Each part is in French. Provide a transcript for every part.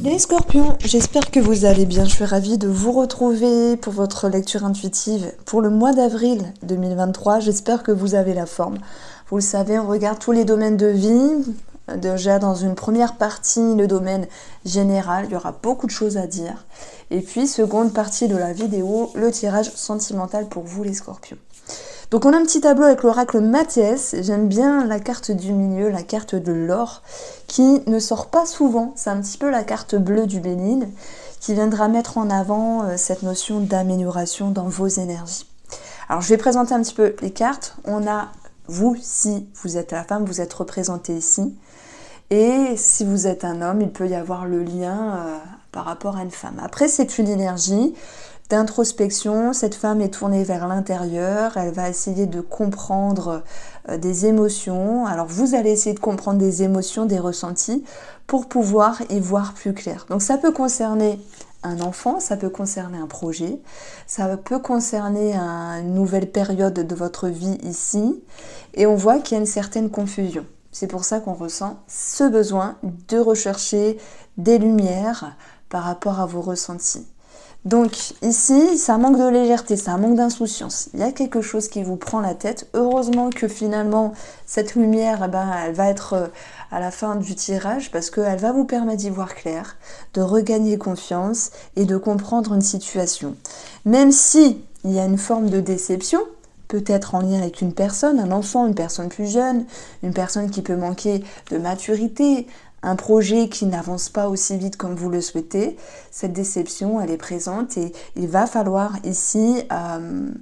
Les scorpions, j'espère que vous allez bien. Je suis ravie de vous retrouver pour votre lecture intuitive pour le mois d'avril 2023. J'espère que vous avez la forme. Vous le savez, on regarde tous les domaines de vie. Déjà dans une première partie, le domaine général, il y aura beaucoup de choses à dire. Et puis, seconde partie de la vidéo, le tirage sentimental pour vous les scorpions. Donc on a un petit tableau avec l'oracle Mathias. J'aime bien la carte du milieu, la carte de l'or, qui ne sort pas souvent. C'est un petit peu la carte bleue du Bénin, qui viendra mettre en avant cette notion d'amélioration dans vos énergies. Alors je vais présenter un petit peu les cartes. On a vous, si vous êtes la femme, vous êtes représenté ici. Et si vous êtes un homme, il peut y avoir le lien par rapport à une femme. Après, c'est une énergie d'introspection. Cette femme est tournée vers l'intérieur. Elle va essayer de comprendre des émotions. Alors, vous allez essayer de comprendre des émotions, des ressentis pour pouvoir y voir plus clair. Donc, ça peut concerner un enfant, ça peut concerner un projet, ça peut concerner une nouvelle période de votre vie ici. Et on voit qu'il y a une certaine confusion. C'est pour ça qu'on ressent ce besoin de rechercher des lumières par rapport à vos ressentis. Donc ici, ça manque de légèreté, ça manque d'insouciance. Il y a quelque chose qui vous prend la tête. Heureusement que finalement, cette lumière, elle va être à la fin du tirage parce qu'elle va vous permettre d'y voir clair, de regagner confiance et de comprendre une situation. Même si il y a une forme de déception, peut-être en lien avec une personne, un enfant, une personne plus jeune, une personne qui peut manquer de maturité, un projet qui n'avance pas aussi vite comme vous le souhaitez, cette déception, elle est présente et il va falloir ici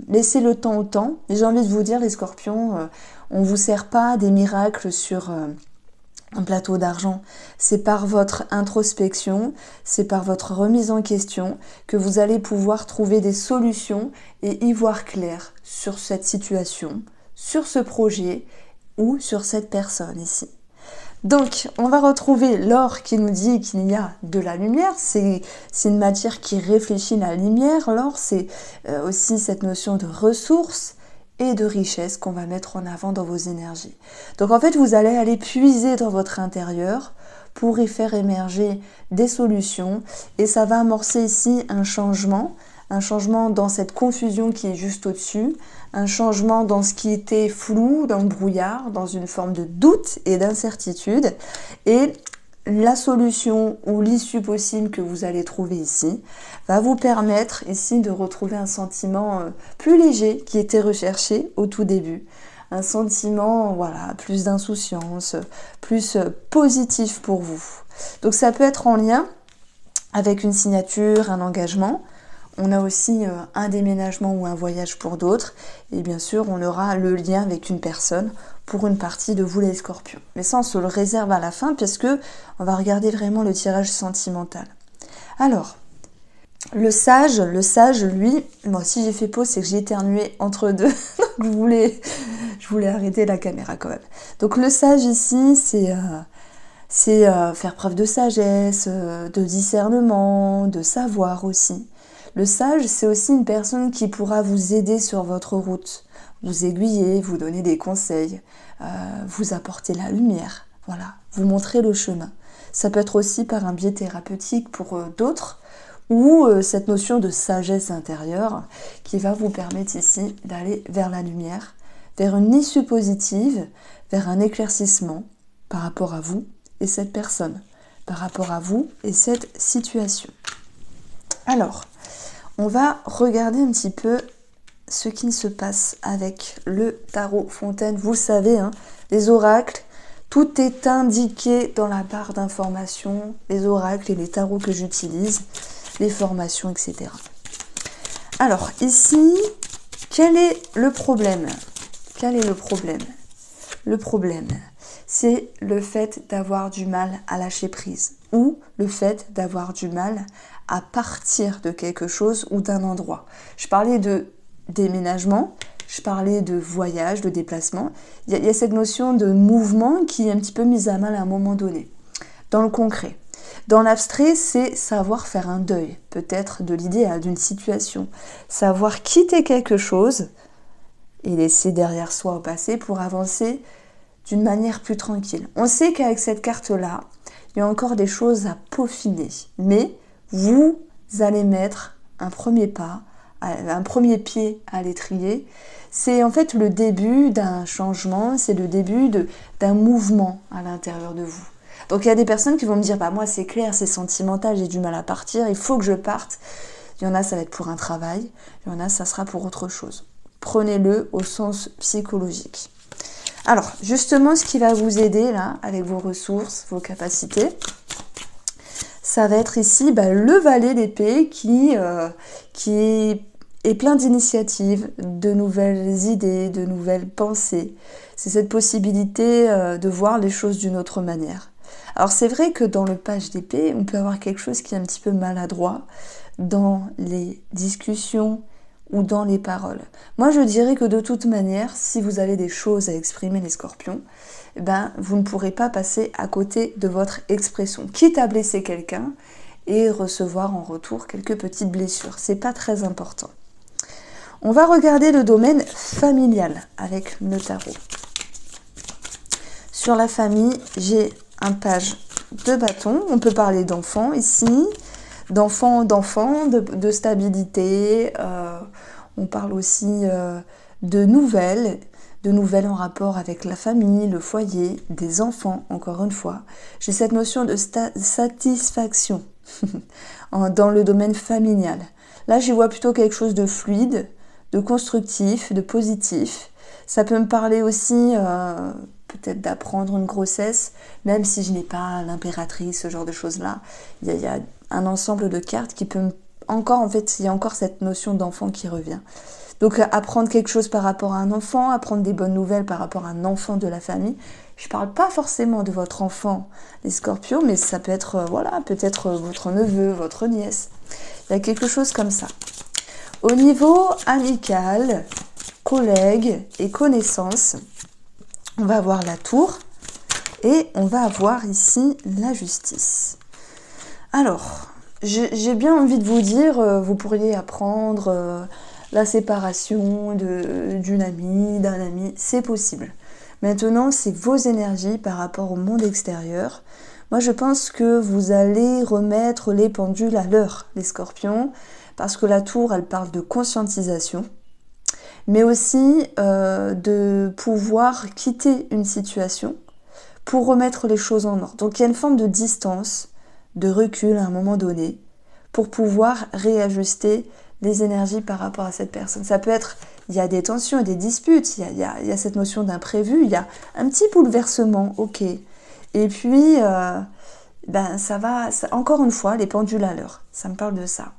laisser le temps au temps. Et j'ai envie de vous dire, les scorpions, on ne vous sert pas des miracles sur un plateau d'argent. C'est par votre introspection, c'est par votre remise en question que vous allez pouvoir trouver des solutions et y voir clair sur cette situation, sur ce projet ou sur cette personne ici. Donc, on va retrouver l'or qui nous dit qu'il y a de la lumière. C'est une matière qui réfléchit la lumière. L'or, c'est aussi cette notion de ressources et de richesse qu'on va mettre en avant dans vos énergies. Donc, en fait, vous allez aller puiser dans votre intérieur pour y faire émerger des solutions. Et ça va amorcer ici un changement dans cette confusion qui est juste au-dessus, un changement dans ce qui était flou, dans le brouillard, dans une forme de doute et d'incertitude. Et la solution ou l'issue possible que vous allez trouver ici va vous permettre ici de retrouver un sentiment plus léger qui était recherché au tout début. Un sentiment, voilà, plus d'insouciance, plus positif pour vous. Donc ça peut être en lien avec une signature, un engagement. On a aussi un déménagement ou un voyage pour d'autres. Et bien sûr, on aura le lien avec une personne pour une partie de vous les scorpions. Mais ça, on se le réserve à la fin puisque on va regarder vraiment le tirage sentimental. Alors, le sage, lui, moi aussi j'ai fait pause, c'est que j'ai éternué entre deux. Donc je voulais arrêter la caméra quand même. Donc le sage ici, c'est faire preuve de sagesse, de discernement, de savoir aussi. Le sage, c'est aussi une personne qui pourra vous aider sur votre route, vous aiguiller, vous donner des conseils, vous apporter la lumière, voilà, vous montrer le chemin. Ça peut être aussi par un biais thérapeutique pour d'autres, ou cette notion de sagesse intérieure qui va vous permettre ici d'aller vers la lumière, vers une issue positive, vers un éclaircissement par rapport à vous et cette personne, par rapport à vous et cette situation. Alors, on va regarder un petit peu ce qui se passe avec le tarot Fontaine. Vous savez, hein, les oracles, tout est indiqué dans la barre d'informations, les oracles et les tarots que j'utilise, les formations, etc. Alors, ici, quel est le problème? Quel est le problème? Le problème, c'est le fait d'avoir du mal à lâcher prise ou le fait d'avoir du mal à partir de quelque chose ou d'un endroit. Je parlais de déménagement, je parlais de voyage, de déplacement. Il y a cette notion de mouvement qui est un petit peu mise à mal à un moment donné. Dans le concret, dans l'abstrait, c'est savoir faire un deuil, peut-être de l'idéal, d'une situation. Savoir quitter quelque chose et laisser derrière soi au passé pour avancer d'une manière plus tranquille. On sait qu'avec cette carte-là, il y a encore des choses à peaufiner. Mais vous allez mettre un premier pas, un premier pied à l'étrier. C'est en fait le début d'un changement, c'est le début d'un mouvement à l'intérieur de vous. Donc il y a des personnes qui vont me dire, bah moi c'est clair, c'est sentimental, j'ai du mal à partir, il faut que je parte. Il y en a, ça va être pour un travail, il y en a, ça sera pour autre chose. Prenez-le au sens psychologique. Alors, justement, ce qui va vous aider là, avec vos ressources, vos capacités, ça va être ici le valet d'épée qui est plein d'initiatives, de nouvelles idées, de nouvelles pensées. C'est cette possibilité de voir les choses d'une autre manière. Alors c'est vrai que dans le page d'épée, on peut avoir quelque chose qui est un petit peu maladroit dans les discussions ou dans les paroles. Moi je dirais que de toute manière, si vous avez des choses à exprimer les scorpions, vous ne pourrez pas passer à côté de votre expression, quitte à blesser quelqu'un et recevoir en retour quelques petites blessures. C'est pas très important. On va regarder le domaine familial avec le tarot. Sur la famille, j'ai un page de bâton. On peut parler d'enfants ici, d'enfants, de stabilité. On parle aussi de nouvelles en rapport avec la famille, le foyer, des enfants, encore une fois. J'ai cette notion de satisfaction dans le domaine familial. Là, j'y vois plutôt quelque chose de fluide, de constructif, de positif. Ça peut me parler aussi peut-être d'apprendre une grossesse, même si je n'ai pas l'impératrice, ce genre de choses-là. Il y a un ensemble de cartes qui peut il y a encore cette notion d'enfant qui revient. Donc apprendre quelque chose par rapport à un enfant, apprendre des bonnes nouvelles par rapport à un enfant de la famille. Je ne parle pas forcément de votre enfant, les scorpions, mais ça peut être, peut-être votre neveu, votre nièce. Il y a quelque chose comme ça. Au niveau amical, collègues et connaissances, on va avoir la tour et on va avoir ici la justice. Alors, j'ai bien envie de vous dire, vous pourriez apprendre la séparation d'une amie, d'un ami, c'est possible. Maintenant, c'est vos énergies par rapport au monde extérieur. Moi, je pense que vous allez remettre les pendules à l'heure, les scorpions, parce que la tour, elle parle de conscientisation, mais aussi de pouvoir quitter une situation pour remettre les choses en ordre. Donc il y a une forme de distance, de recul à un moment donné, pour pouvoir réajuster les énergies par rapport à cette personne. Ça peut être, il y a des tensions et des disputes, il y a cette notion d'imprévu, il y a un petit bouleversement, ok. Et puis, ça va, encore une fois, les pendules à l'heure, ça me parle de ça.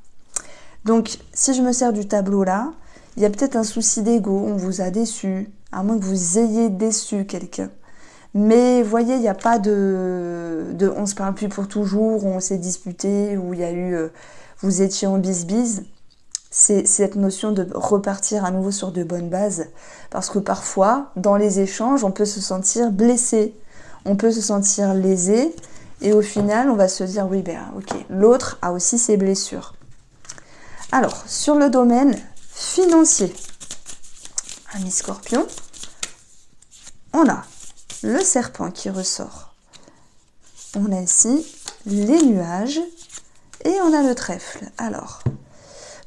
Donc, si je me sers du tableau là, il y a peut-être un souci d'ego, on vous a déçu, à moins que vous ayez déçu quelqu'un. Mais vous voyez, il n'y a pas de on se parle plus pour toujours, on s'est disputé, ou il y a eu vous étiez en bise-bise. C'est cette notion de repartir à nouveau sur de bonnes bases. Parce que parfois, dans les échanges, on peut se sentir blessé, on peut se sentir lésé, et au final, on va se dire, oui, ok, l'autre a aussi ses blessures. Alors, sur le domaine financier, ami Scorpion, on a le serpent qui ressort. On a ici les nuages et on a le trèfle. Alors,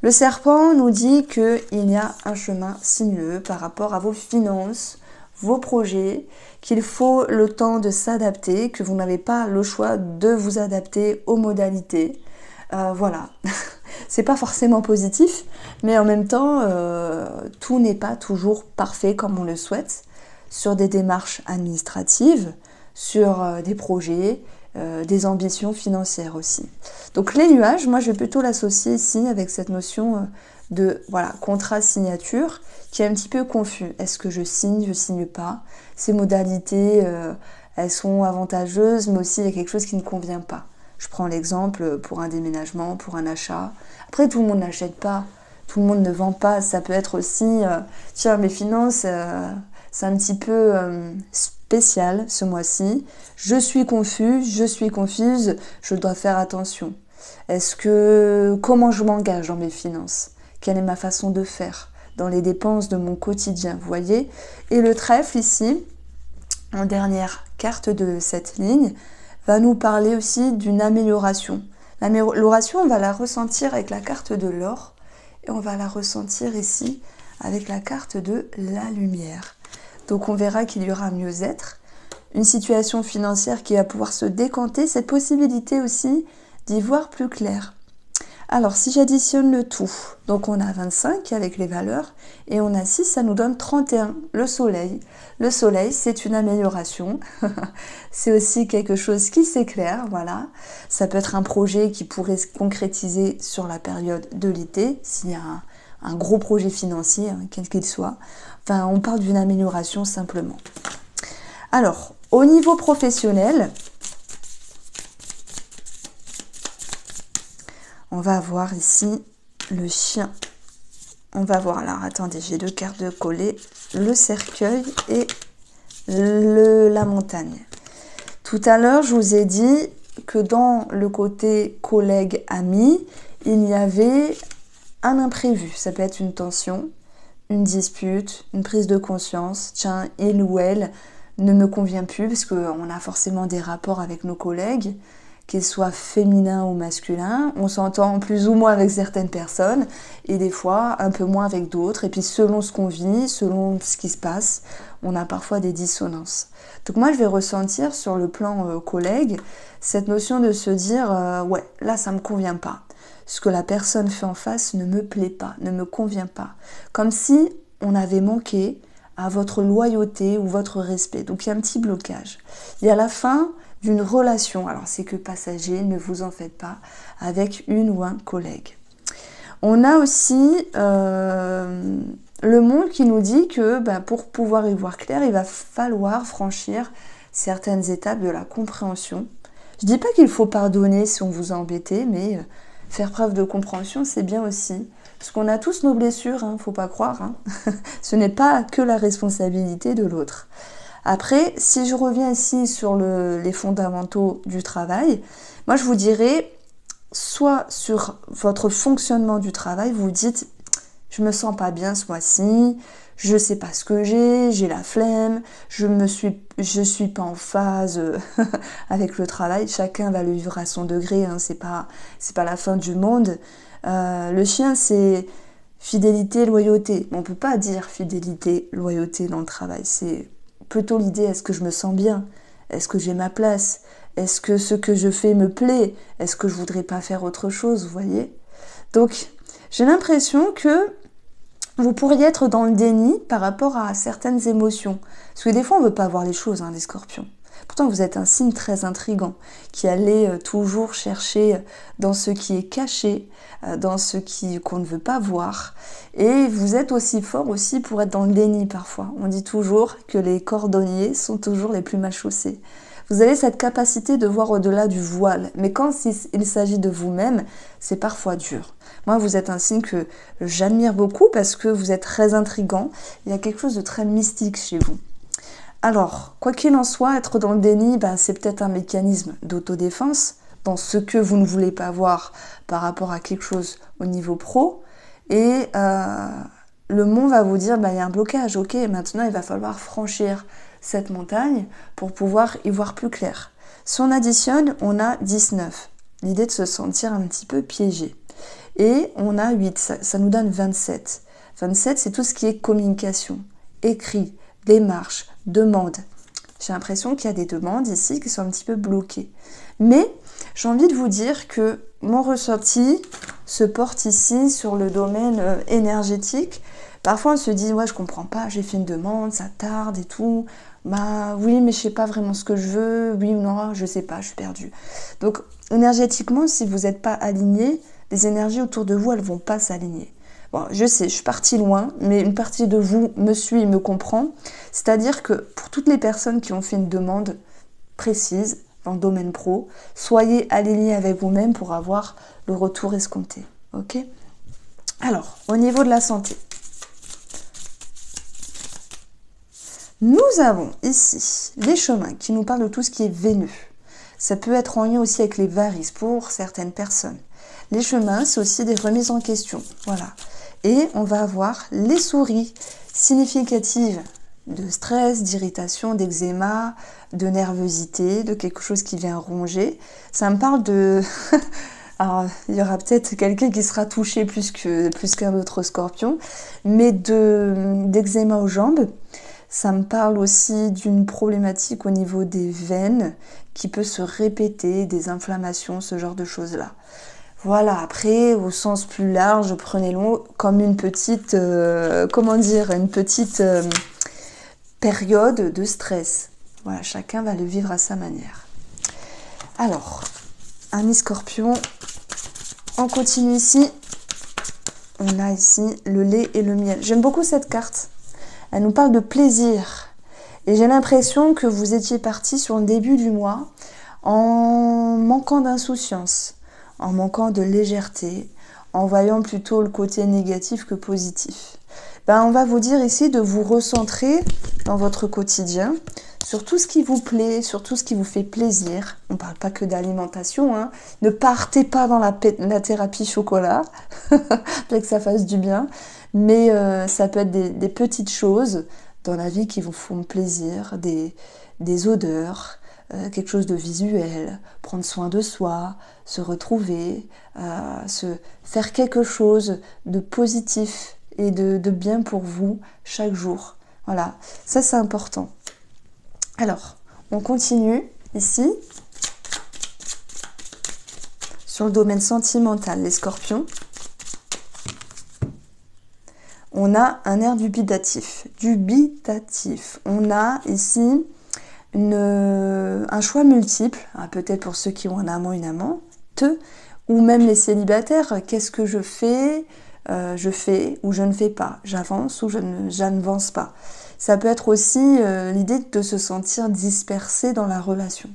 le serpent nous dit qu'il y a un chemin sinueux par rapport à vos finances, vos projets, qu'il faut le temps de s'adapter, que vous n'avez pas le choix de vous adapter aux modalités. Voilà, c'est pas forcément positif, mais en même temps, tout n'est pas toujours parfait comme on le souhaite, sur des démarches administratives, sur des projets, des ambitions financières aussi. Donc les nuages, moi je vais plutôt l'associer ici avec cette notion de contrat-signature qui est un petit peu confus. Est-ce que je signe pas? Ces modalités, elles sont avantageuses, mais aussi il y a quelque chose qui ne convient pas. Je prends l'exemple pour un déménagement, pour un achat. Après, tout le monde n'achète pas, tout le monde ne vend pas. Ça peut être aussi, tiens, mes finances, c'est un petit peu spécial ce mois-ci. Je suis confus, je suis confuse, je dois faire attention. Comment je m'engage dans mes finances? Quelle est ma façon de faire dans les dépenses de mon quotidien, vous voyez? Et le trèfle ici, en dernière carte de cette ligne, va nous parler aussi d'une amélioration. L'amélioration, on va la ressentir avec la carte de l'or et on va la ressentir ici avec la carte de la lumière. Donc on verra qu'il y aura un mieux-être, une situation financière qui va pouvoir se décanter, cette possibilité aussi d'y voir plus clair. Alors, si j'additionne le tout, donc on a 25 avec les valeurs, et on a 6, ça nous donne 31, le soleil. Le soleil, c'est une amélioration, c'est aussi quelque chose qui s'éclaire, voilà. Ça peut être un projet qui pourrait se concrétiser sur la période de l'été, s'il y a un gros projet financier, hein, quel qu'il soit. Enfin, on parle d'une amélioration simplement. Alors, au niveau professionnel, on va avoir ici le chien. On va voir, alors attendez, j'ai 2 cartes de coller, le cercueil et la montagne. Tout à l'heure, je vous ai dit que dans le côté collègue-ami, il y avait un imprévu. Ça peut être une tension, une dispute, une prise de conscience. Tiens, il ou elle ne me convient plus, parce qu'on a forcément des rapports avec nos collègues, qu'ils soient féminins ou masculins, on s'entend plus ou moins avec certaines personnes et des fois un peu moins avec d'autres. Et puis selon ce qu'on vit, selon ce qui se passe, on a parfois des dissonances. Donc moi je vais ressentir sur le plan collègue cette notion de se dire ouais, là ça me convient pas. Ce que la personne fait en face ne me plaît pas, ne me convient pas. Comme si on avait manqué à votre loyauté ou votre respect. Donc il y a un petit blocage. Et à la fin d'une relation, alors c'est que passager, ne vous en faites pas, avec une ou un collègue. On a aussi le monde qui nous dit que pour pouvoir y voir clair, il va falloir franchir certaines étapes de la compréhension. Je dis pas qu'il faut pardonner si on vous a embêté, mais faire preuve de compréhension, c'est bien aussi. Parce qu'on a tous nos blessures, hein, faut pas croire. Hein. Ce n'est pas que la responsabilité de l'autre. Après, si je reviens ici sur les fondamentaux du travail, moi je vous dirais, soit sur votre fonctionnement du travail, vous dites, je me sens pas bien ce mois-ci, je sais pas ce que j'ai la flemme, je suis pas en phase avec le travail. Chacun va le vivre à son degré, hein, c'est pas la fin du monde. Le chien, c'est fidélité, loyauté. On peut pas dire fidélité, loyauté dans le travail. C'est plutôt l'idée, est-ce que je me sens bien? Est-ce que j'ai ma place? Est-ce que ce que je fais me plaît? Est-ce que je voudrais pas faire autre chose, vous voyez? Donc, j'ai l'impression que vous pourriez être dans le déni par rapport à certaines émotions. Parce que des fois, on veut pas voir les choses, hein, les scorpions. Pourtant, vous êtes un signe très intriguant, qui allait toujours chercher dans ce qui est caché, dans ce qu'on ne veut pas voir. Et vous êtes aussi fort aussi pour être dans le déni parfois. On dit toujours que les cordonniers sont toujours les plus mal chaussés. Vous avez cette capacité de voir au-delà du voile. Mais quand il s'agit de vous-même, c'est parfois dur. Moi, vous êtes un signe que j'admire beaucoup parce que vous êtes très intriguant. Il y a quelque chose de très mystique chez vous. Alors, quoi qu'il en soit, être dans le déni, c'est peut-être un mécanisme d'autodéfense dans ce que vous ne voulez pas voir par rapport à quelque chose au niveau pro. Et le monde va vous dire, il y a un blocage, ok, maintenant il va falloir franchir cette montagne pour pouvoir y voir plus clair. Si on additionne, on a 19. L'idée de se sentir un petit peu piégé. Et on a 8, ça nous donne 27. 27, c'est tout ce qui est communication, écrit, démarche, demande. J'ai l'impression qu'il y a des demandes ici qui sont un petit peu bloquées. Mais j'ai envie de vous dire que mon ressenti se porte ici sur le domaine énergétique. Parfois on se dit, ouais, je comprends pas, j'ai fait une demande, ça tarde et tout. Oui, mais je sais pas vraiment ce que je veux. Oui ou non, je sais pas, je suis perdue. Donc énergétiquement, si vous n'êtes pas aligné, les énergies autour de vous, elles vont pas s'aligner. Bon, je sais, je suis partie loin, mais une partie de vous me suit et me comprend. C'est-à-dire que pour toutes les personnes qui ont fait une demande précise dans le domaine pro, soyez alignés avec vous-même pour avoir le retour escompté. Ok ? Alors, au niveau de la santé, nous avons ici les chemins qui nous parlent de tout ce qui est veineux. Ça peut être en lien aussi avec les varices pour certaines personnes. Les chemins, c'est aussi des remises en question. Voilà. Et on va avoir les souris significatives de stress, d'irritation, d'eczéma, de nervosité, de quelque chose qui vient ronger. Ça me parle de... Alors, il y aura peut-être quelqu'un qui sera touché plus qu'un autre scorpion, mais d'eczéma aux jambes. Ça me parle aussi d'une problématique au niveau des veines qui peut se répéter, des inflammations, ce genre de choses-là. Voilà, après, au sens plus large, prenez-le comme une petite, période de stress. Voilà, chacun va le vivre à sa manière. Alors, amis scorpions, on continue ici. On a ici le lait et le miel. J'aime beaucoup cette carte. Elle nous parle de plaisir. Et j'ai l'impression que vous étiez parti sur le début du mois en manquant d'insouciance, en manquant de légèreté, en voyant plutôt le côté négatif que positif. On va vous dire ici de vous recentrer dans votre quotidien sur tout ce qui vous plaît, sur tout ce qui vous fait plaisir. On ne parle pas que d'alimentation, hein. Ne partez pas dans la thérapie chocolat, bien que ça fasse du bien, mais ça peut être des petites choses dans la vie qui vous font plaisir, des odeurs, quelque chose de visuel, prendre soin de soi, se retrouver, faire quelque chose de positif et de bien pour vous chaque jour. Voilà, ça c'est important. Alors, on continue ici sur le domaine sentimental, les scorpions. On a un air dubitatif. On a ici un choix multiple, peut-être pour ceux qui ont un amant, une amante, ou même les célibataires. Qu'est-ce que je fais ou je ne fais pas. J'avance ou je n'avance pas. Ça peut être aussi l'idée de se sentir dispersé dans la relation.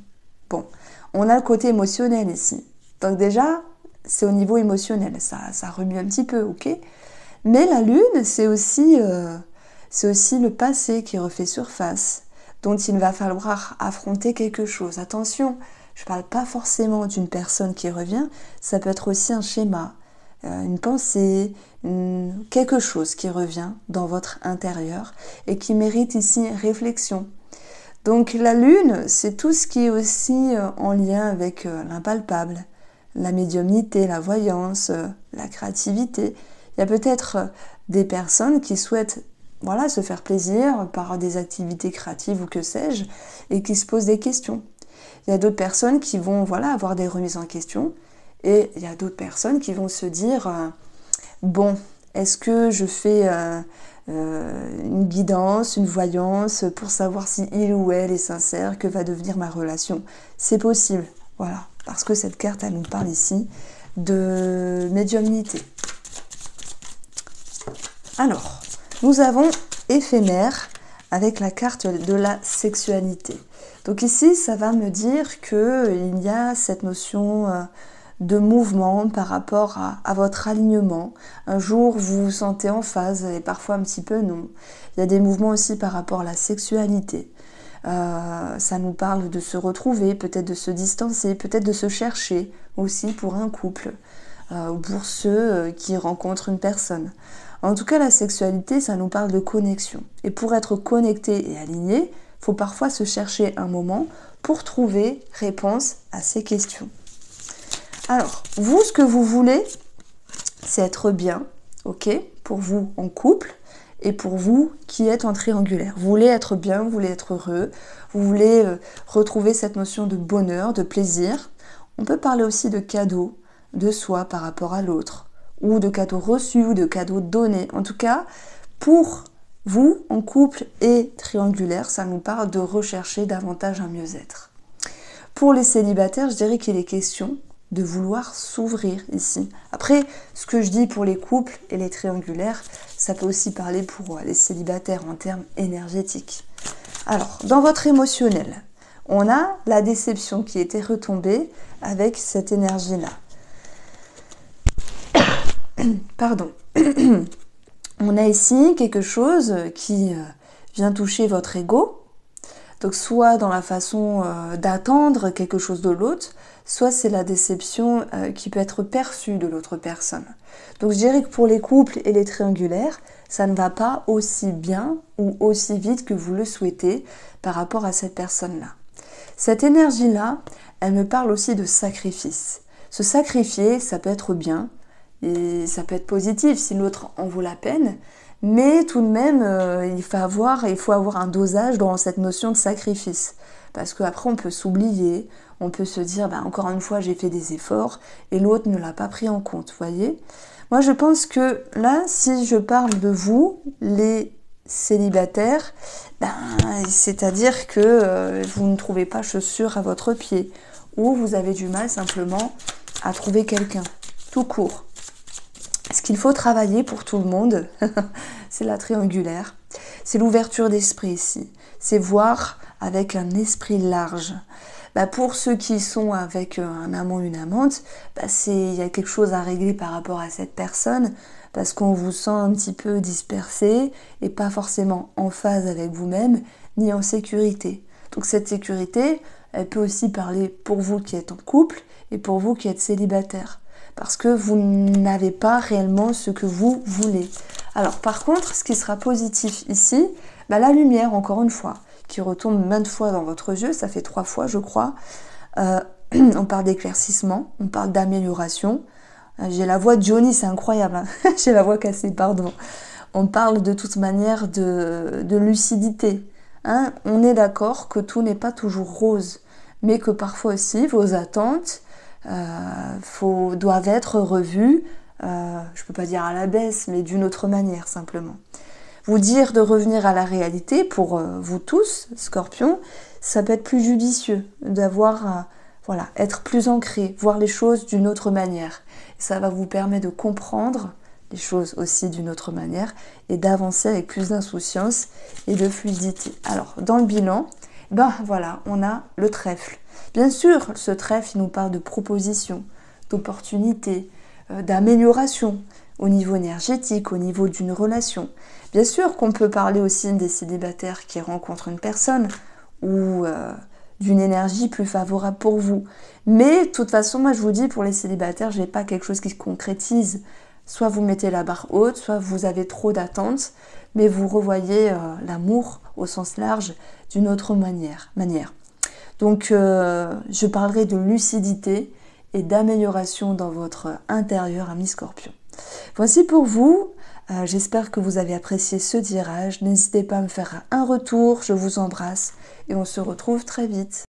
Bon, on a le côté émotionnel ici. Donc déjà, c'est au niveau émotionnel. Ça remue un petit peu, ok ? Mais la lune, c'est aussi le passé qui refait surface, dont il va falloir affronter quelque chose. Attention, je ne parle pas forcément d'une personne qui revient, ça peut être aussi un schéma, une pensée, quelque chose qui revient dans votre intérieur et qui mérite ici réflexion. Donc la lune, c'est tout ce qui est aussi en lien avec l'impalpable, la médiumnité, la voyance, la créativité. Il y a peut-être des personnes qui souhaitent se faire plaisir par des activités créatives ou que sais-je, et qui se posent des questions. Il y a d'autres personnes qui vont avoir des remises en question, et il y a d'autres personnes qui vont se dire bon, est-ce que je fais une guidance, une voyance pour savoir si il ou elle est sincère, que va devenir ma relation? C'est possible, voilà, parce que cette carte, elle nous parle ici de médiumnité. Alors, nous avons éphémère avec la carte de la sexualité. Donc ici, ça va me dire qu'il y a cette notion de mouvement par rapport à votre alignement. Un jour, vous vous sentez en phase et parfois un petit peu non. Il y a des mouvements aussi par rapport à la sexualité. Ça nous parle de se retrouver, peut-être de se distancer, peut-être de se chercher aussi pour un couple, ou pour ceux qui rencontrent une personne. En tout cas, la sexualité, ça nous parle de connexion. Et pour être connecté et aligné, il faut parfois se chercher un moment pour trouver réponse à ces questions. Alors, vous, ce que vous voulez, c'est être bien, ok, pour vous en couple et pour vous qui êtes en triangulaire. Vous voulez être bien, vous voulez être heureux, vous voulez retrouver cette notion de bonheur, de plaisir. On peut parler aussi de cadeaux, de soi par rapport à l'autre, ou de cadeaux reçus, ou de cadeaux donnés. En tout cas, pour vous, en couple et triangulaire, ça nous parle de rechercher davantage un mieux-être. Pour les célibataires, je dirais qu'il est question de vouloir s'ouvrir ici. Après, ce que je dis pour les couples et les triangulaires, ça peut aussi parler pour les célibataires en termes énergétiques. Alors, dans votre émotionnel, on a la déception qui était retombée avec cette énergie-là. Pardon. On a ici quelque chose qui vient toucher votre ego. Donc soit dans la façon d'attendre quelque chose de l'autre, soit c'est la déception qui peut être perçue de l'autre personne. Donc je dirais que pour les couples et les triangulaires, ça ne va pas aussi bien ou aussi vite que vous le souhaitez par rapport à cette personne-là. Cette énergie-là, elle me parle aussi de sacrifice. Se sacrifier, ça peut être bien et ça peut être positif si l'autre en vaut la peine, mais tout de même, il faut avoir un dosage dans cette notion de sacrifice. Parce qu'après, on peut s'oublier, on peut se dire, encore une fois, j'ai fait des efforts et l'autre ne l'a pas pris en compte, vous voyez. Moi, je pense que là, si je parle de vous, les célibataires, c'est-à-dire que vous ne trouvez pas chaussure à votre pied ou vous avez du mal simplement à trouver quelqu'un, tout court. Ce qu'il faut travailler pour tout le monde, c'est la triangulaire, c'est l'ouverture d'esprit ici, c'est voir avec un esprit large. Pour ceux qui sont avec un amant, une amante, il y a quelque chose à régler par rapport à cette personne, parce qu'on vous sent un petit peu dispersé et pas forcément en phase avec vous-même, ni en sécurité. Donc cette sécurité, elle peut aussi parler pour vous qui êtes en couple et pour vous qui êtes célibataire, parce que vous n'avez pas réellement ce que vous voulez. Alors par contre, ce qui sera positif ici, la lumière, encore une fois, qui retombe maintes fois dans votre yeux, ça fait 3 fois je crois. On parle d'éclaircissement, on parle d'amélioration. J'ai la voix de Johnny, c'est incroyable, hein. J'ai la voix cassée, pardon. On parle de toute manière de lucidité. Hein. On est d'accord que tout n'est pas toujours rose, mais que parfois aussi vos attentes doivent être revues, je ne peux pas dire à la baisse, mais d'une autre manière simplement. Vous dire de revenir à la réalité, pour vous tous, Scorpion, ça peut être plus judicieux, d'avoir, être plus ancré, voir les choses d'une autre manière. Ça va vous permettre de comprendre les choses aussi d'une autre manière et d'avancer avec plus d'insouciance et de fluidité. Alors, dans le bilan, on a le trèfle. Bien sûr, ce trèfle, il nous parle de propositions, d'opportunités, d'amélioration au niveau énergétique, au niveau d'une relation. Bien sûr qu'on peut parler aussi des célibataires qui rencontrent une personne ou d'une énergie plus favorable pour vous. Mais de toute façon, moi je vous dis, pour les célibataires, je n'ai pas quelque chose qui se concrétise. Soit vous mettez la barre haute, soit vous avez trop d'attentes, mais vous revoyez l'amour au sens large d'une autre manière. Donc je parlerai de lucidité et d'amélioration dans votre intérieur, ami Scorpion. Voici pour vous. J'espère que vous avez apprécié ce tirage. N'hésitez pas à me faire un retour. Je vous embrasse et on se retrouve très vite.